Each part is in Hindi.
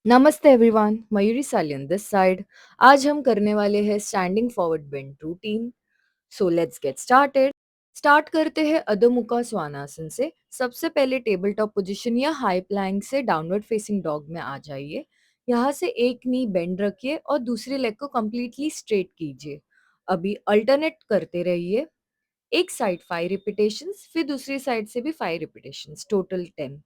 नमस्ते everyone, Mayuri Salian this side. आज हम करने वाले हैं standing forward bend routine. So let's get started. Start करते हैं अधो मुखा स्वानासन से। सबसे पहले टेबल टॉप पोजीशन या हाई प्लैंक से डाउनवर्ड फेसिंग डॉग में आ जाइए। यहाँ से एक नी बेंड रखिए और दूसरे लेग को कंप्लीटली स्ट्रेट कीजिए। अभी अल्टरनेट करते रहिए। एक साइड 5 रिपीटेशंस, फिर दूसरी साइड से भी 5 रिपीटेशंस, टोटल 10।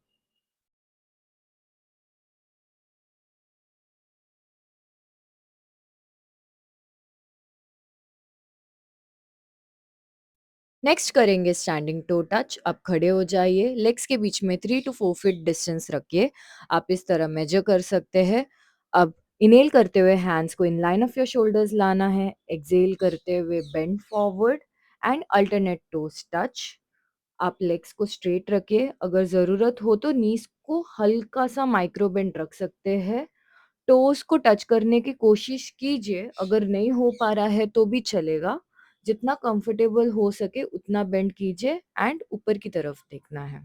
नेक्स्ट करेंगे स्टैंडिंग टो टच। अब खड़े हो जाइए, लेग्स के बीच में 3 to 4 फीट डिस्टेंस रखिए। आप इस तरह मेजर कर सकते हैं। अब इनहेल करते हुए हैंड्स को in line of your shoulders लाना है। एक्सहेल करते हुए bend forward and alternate toes touch. आप लेग्स को स्ट्रेट रखिए। अगर ज़रूरत हो तो नीज को हल्का सा माइक्रो बेंड रख सकते हैं। टोस को टच करने की कोशिश कीजिए। अगर नहीं हो पा रहा है तो भी चलेगा। जितना कंफर्टेबल हो सके उतना बेंड कीजिए एंड ऊपर की तरफ देखना है।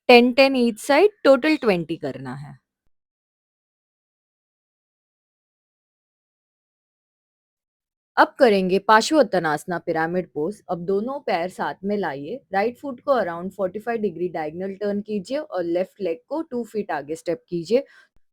10-10 ईच साइड, टोटल 20 करना है। अब करेंगे पार्श्वोत्तानासना पिरामिड पोज। अब दोनों पैर साथ में लाइए। राइट फुट को अराउंड 45 डिग्री डायगोनल टर्न कीजिए और लेफ्ट लेग को 2 फीट आगे स्टेप कीजिए।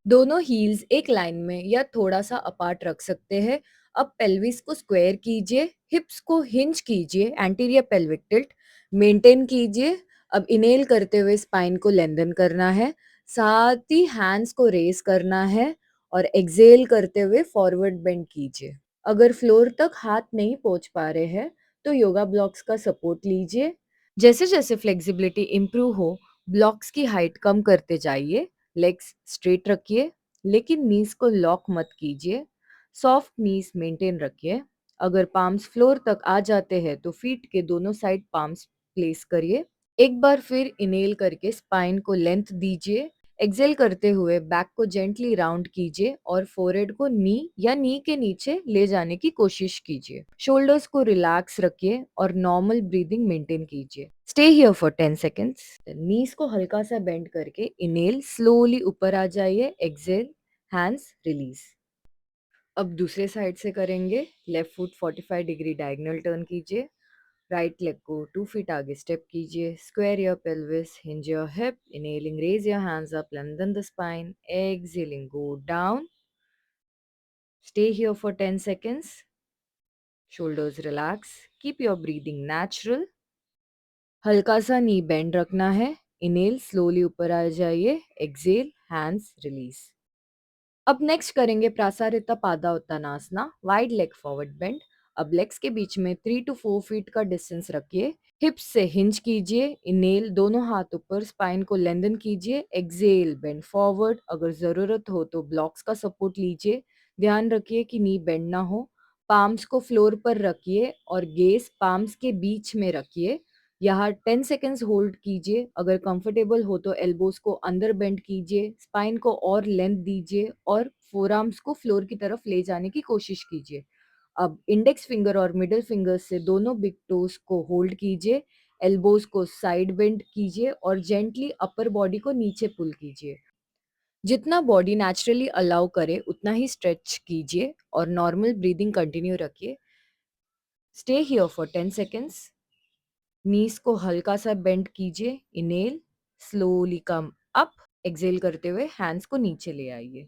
दोनों हील्स एक लाइन में या थोड़ा सा अपार्ट रख सकते हैं। अब पेल्विस को स्क्वायर कीजिए, हिप्स को हिंज कीजिए, एंटीरियर पेल्विक टिल्ट मेंटेन कीजिए। अब इनहेल करते हुए स्पाइन को लेंथन करना है, साथ ही हैंड्स को रेस करना है और एक्सहेल करते हुए फॉरवर्ड बेंड कीजिए। अगर फ्लोर तक हाथ नहीं पहुंच पा रहे हैं तो योगा ब्लॉक्स का सपोर्ट लीजिए। जैसे जैसे फ्लेक्सिबिलिटी इम्प्रूव हो, ब्लॉक्स की हाइट कम करते जाइए। लेग्स स्ट्रेट रखिए, लेकिन नीज को लॉक मत कीजिए। सॉफ्ट नीज मेंटेन रखिए। अगर पाम्स फ्लोर तक आ जाते हैं तो फीट के दोनों साइड पाम्स प्लेस करिए। एक बार फिर इनहेल करके स्पाइन को लेंथ दीजिए। एक्सहेल करते हुए बैक को जेंटली राउंड कीजिए और फोरहेड को नी या नी के नीचे ले जाने की कोशिश कीजिए। शोल्डर्स को रिलैक्स रखिए और नॉर्मल ब्रीदिंग मेंटेन कीजिए। Stay here for 10 seconds. Knees को हल्का सा बेंड करके इनहेल स्लोली ऊपर आ जाइए। Exhale, hands release. अब दूसरे साइड से करेंगे। Left foot 45 degree diagonal turn कीजिए। राइट लेग को 2 फीट आगे स्टेप कीजिए। Square your pelvis, hinge your hip. Inhaling raise your hands up, lengthen the spine. Exhaling go down. Stay here for 10 seconds. Shoulders relax. Keep your breathing natural. हल्का सा नी बेंड रखना है। इनहेल स्लोली ऊपर आ जाइए। Exhale, hands release. अब नेक्स्ट करेंगे प्रासारिता पादा उत्तानासना, वाइड लेग फॉरवर्ड बेंड। अब लेग्स के बीच में 3 to 4 फीट का डिस्टेंस रखिए। हिप्स से हिंज कीजिए। इनहेल दोनों हाथ ऊपर, स्पाइन को लेंथन कीजिए। Exhale bend forward. अगर जरूरत हो तो ब्लॉक्स का सपोर्ट लीजिए। ध्यान रखिए कि नी बेंड ना हो। पाम्स को फ्लोर पर रखिए और गेस पाम्स के बीच में रखिए। यहाँ 10 सेकेंड्स होल्ड कीजिए। अगर कंफर्टेबल हो तो एल्बोज को अंदर बेंड कीजिए, स्पाइन को और लेंथ दीजिए और फोरआर्म्स को फ्लोर की तरफ ले जाने की कोशिश कीजिए। अब इंडेक्स फिंगर और मिडिल फिंगर से दोनों बिग टोज को होल्ड कीजिए। एल्बोज को साइड बेंड कीजिए और जेंटली अपर बॉडी को नीचे पुल कीजिए। जितना बॉडी नेचुरली अलाउ करे उतना ही स्ट्रेच कीजिए और नॉर्मल ब्रीदिंग कंटिन्यू रखिए। Stay here for 10 seconds. Knees को हल्का सा बेंड कीजिए। Inhale, slowly come up. Exhale करते हुए हैंड्स को नीचे ले आइए।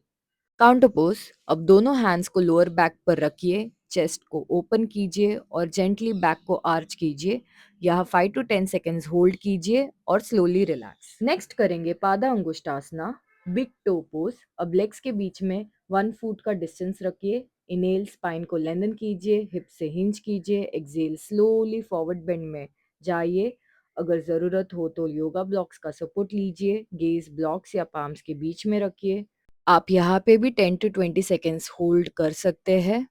Counter pose. अब दोनों हैंड्स को लोअर बैक पर रखिए। चेस्ट को ओपन कीजिए और जेंटली बैक को आर्च कीजिए। यहाँ 5 to 10 सेकेंड्स होल्ड कीजिए और स्लोली रिलैक्स। नेक्स्ट करेंगे पादा अंगुष्ठासना, बिग टो पोज। अब लेग्स के बीच में 1 फुट का डिस्टेंस रखिए। इनहेल स्पाइन को लेंथन कीजिए, हिप से हिंज कीजिए। एक्सहेल स्लोली फॉरवर्ड बेंड में जाइए। अगर ज़रूरत हो तो योगा ब्लॉक्स का सपोर्ट लीजिए। गेज ब्लॉक्स या पाम्स के बीच में रखिए। आप यहाँ पे भी 10 to 20 सेकेंड्स होल्ड कर सकते हैं।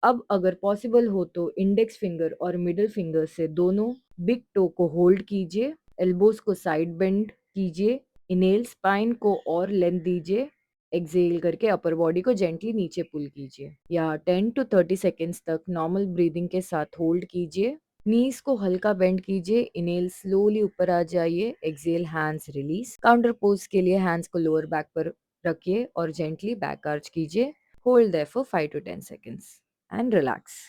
अब अगर पॉसिबल हो तो इंडेक्स फिंगर और मिडिल फिंगर से दोनों बिग टो को होल्ड कीजिए। एल्बोज को साइड बेंड कीजिए। इनहेल स्पाइन को और लेंथ दीजिए। एक्सहेल करके अपर बॉडी को जेंटली नीचे पुल कीजिए या 10 to 30 सेकेंड्स तक नॉर्मल ब्रीदिंग के साथ होल्ड कीजिए। नीज को हल्का बेंड कीजिए, इनहेल स्लोली ऊपर आ जाइए, exhale hands release. Counter pose के लिए हैंड्स को लोअर बैक पर रखिए और जेंटली बैक आर्च कीजिए। Hold there for 5 to 10 seconds and relax.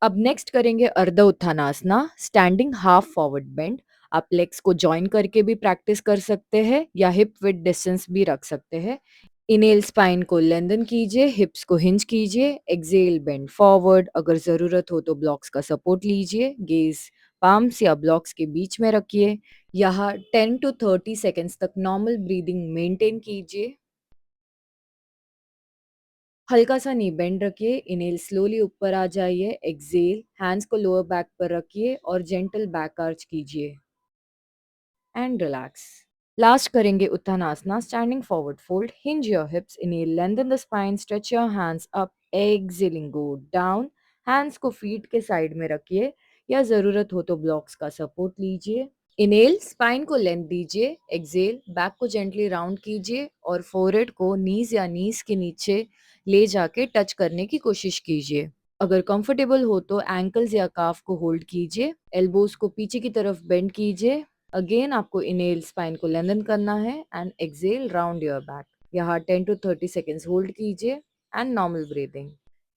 अब नेक्स्ट करेंगे Ardha Uttanasana, standing half forward bend. आप लेग्स को जॉइन करके भी प्रैक्टिस कर सकते हैं या हिप विद डिस्टेंस भी रख सकते हैं। इनहेल स्पाइन को लेंथन कीजिए, हिप्स को हिंज कीजिए, एक्सहेल बेंड फॉरवर्ड। अगर जरूरत हो तो ब्लॉक्स का सपोर्ट लीजिए, गेज पाम्स या ब्लॉक्स के बीच में रखिए। यहाँ 10 टू 30 सेकेंड्स तक नॉर्मल ब्रीदिंग मेंटेन कीजिए। हल्का सा नी बेंड रखिए, इनहेल स्लोली ऊपर आ जाइए, एक्सहेल हैंड्स को लोअर बैक पर रखिए और जेंटल बैक आर्च कीजिए एंड रिलैक्स। लास्ट करेंगे Uttanasana, standing forward fold, hinge your hips, inhale lengthen the spine, stretch your hands up, exhaling go down. Hands को फीट के साइड में रखिए या जरूरत हो तो ब्लॉक्स का सपोर्ट लीजिए। इनहेल स्पाइन को लेंथ दीजिए, एक्सहेल बैक को जेंटली राउंड कीजिए और फोरहेड को नीज या नीज के नीचे ले जाके टच करने की कोशिश कीजिए। अगर कंफर्टेबल हो तो एंकल्स या काफ को होल्ड कीजिए, एल्बोज को पीछे की तरफ बेंड कीजिए। अगेन आपको इनहेल स्पाइन को लेंथन करना है and exhale round your back. यहाँ 10 टू 30 सेकेंड्स होल्ड कीजिए एंड नॉर्मल ब्रीदिंग।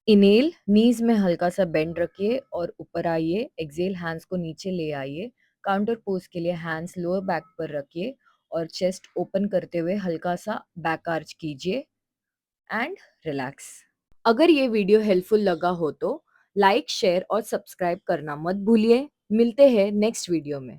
इनहेल नीज में हल्का सा बेंड रखिए और ऊपर आइए, एक्सहेल हैंड्स को नीचे ले आइए। काउंटर पोज के लिए हैंड्स लोअर बैक पर रखिए और चेस्ट ओपन करते हुए हल्का सा बैक आर्च कीजिए एंड रिलैक्स। अगर ये वीडियो हेल्पफुल लगा हो तो लाइक, शेयर और सब्सक्राइब करना मत भूलिए। मिलते हैं नेक्स्ट वीडियो में।